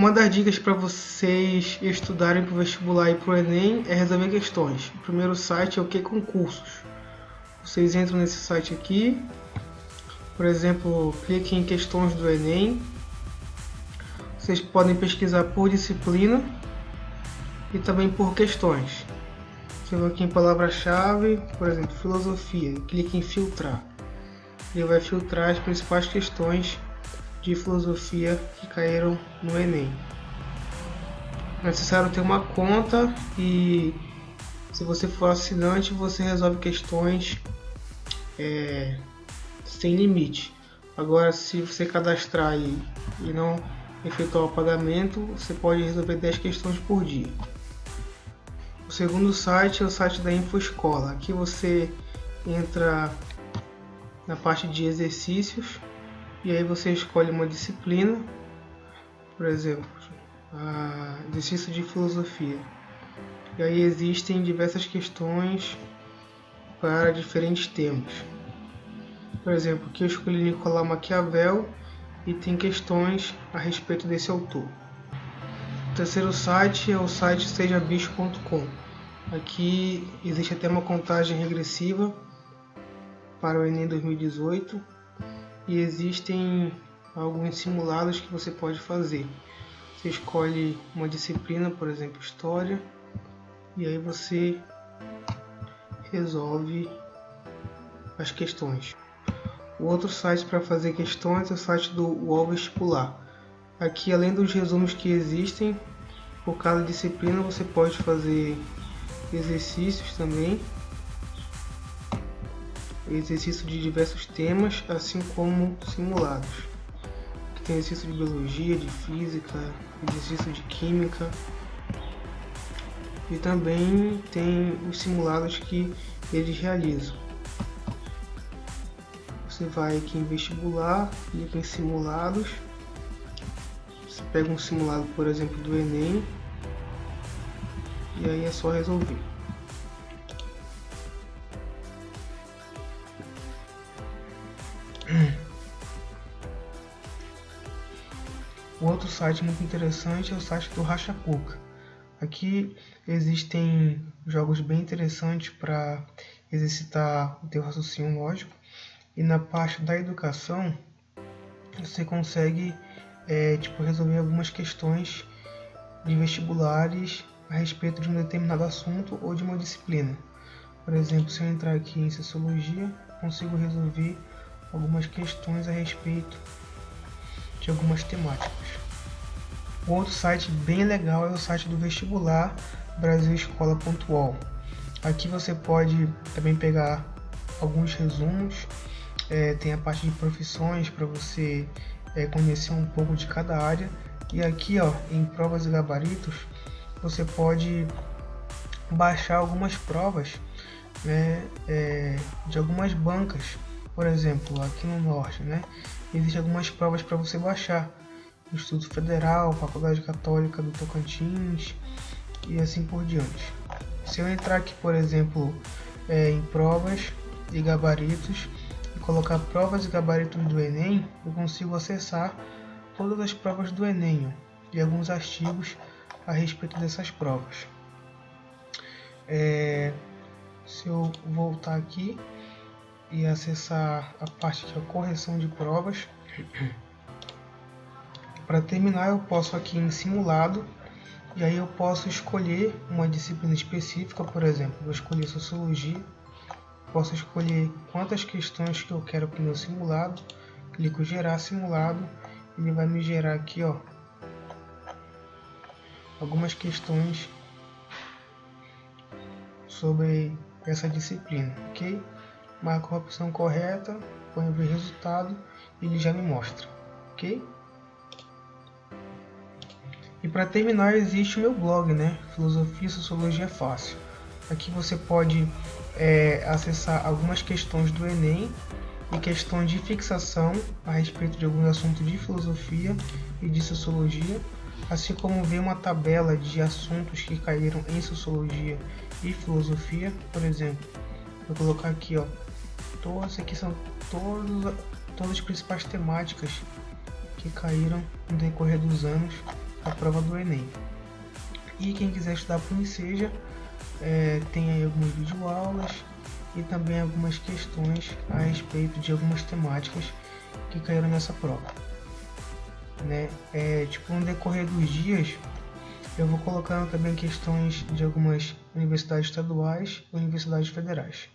Uma das dicas para vocês estudarem para o vestibular e para o Enem é resolver questões. O primeiro site é o Que Concursos. Vocês entram nesse site aqui, por exemplo, cliquem em questões do Enem. Vocês podem pesquisar por disciplina e também por questões. Você vai aqui em palavra-chave, por exemplo, filosofia, clique em filtrar. Ele vai filtrar as principais questões de filosofia que caíram no Enem. É necessário ter uma conta e, se você for assinante, você resolve questões sem limite. Agora, se você cadastrar e não efetuar o pagamento, você pode resolver 10 questões por dia. O segundo site é o site da InfoEscola. Aqui você entra na parte de exercícios e aí você escolhe uma disciplina, por exemplo, exercício de filosofia. E aí existem diversas questões para diferentes temas. Por exemplo, aqui eu escolhi Nicolau Maquiavel e tem questões a respeito desse autor. O terceiro site é o site sejabicho.com. Aqui existe até uma contagem regressiva para o Enem 2018 e existem alguns simulados que você pode fazer. Você escolhe uma disciplina, por exemplo, História, e aí você resolve as questões. O outro site para fazer questões é o site do UOL Vestibular. Aqui, além dos resumos que existem, por cada disciplina você pode fazer exercícios também, exercícios de diversos temas, assim como simulados. Aqui tem exercício de biologia, de física, exercício de química e também tem os simulados que eles realizam. Você vai aqui em vestibular, clica em simulados, você pega um simulado, por exemplo, do Enem, e aí é só resolver. O outro site muito interessante é o site do Rachacuca. Aqui existem jogos bem interessantes para exercitar o teu raciocínio lógico, e na parte da educação você consegue resolver algumas questões de vestibulares a respeito de um determinado assunto ou de uma disciplina. Por exemplo, se eu entrar aqui em Sociologia, consigo resolver algumas questões a respeito de algumas temáticas. O outro site bem legal é o site do vestibular, brasilescola.ol. Aqui você pode também pegar alguns resumos, tem a parte de profissões para você conhecer um pouco de cada área, e aqui em provas e gabaritos você pode baixar algumas provas de algumas bancas. Por exemplo, aqui no Norte, existem algumas provas para você baixar: Instituto Federal, Faculdade Católica do Tocantins e assim por diante. Se eu entrar aqui, por exemplo, em provas e gabaritos e colocar provas e gabaritos do Enem, eu consigo acessar todas as provas do Enem e alguns artigos a respeito dessas provas. Se eu voltar aqui e acessar a parte que é a correção de provas, para terminar eu posso aqui em simulado, e aí eu posso escolher uma disciplina específica. Por exemplo, vou escolher Sociologia, posso escolher quantas questões que eu quero para o meu simulado, clico em gerar simulado, ele vai me gerar aqui algumas questões sobre essa disciplina, ok? Marco a opção correta, ponho ver resultado e ele já me mostra, ok? E para terminar, existe o meu blog, Filosofia e Sociologia Fácil. Aqui você pode acessar algumas questões do Enem e questões de fixação a respeito de alguns assuntos de filosofia e de sociologia, assim como ver uma tabela de assuntos que caíram em sociologia e filosofia. Por exemplo, vou colocar aqui, todas aqui são todas as principais temáticas que caíram no decorrer dos anos a prova do Enem. E quem quiser estudar para o Uniseja, tem aí algumas videoaulas e também algumas questões a respeito de algumas temáticas que caíram nessa prova, né? No decorrer dos dias eu vou colocando também questões de algumas universidades estaduais e universidades federais.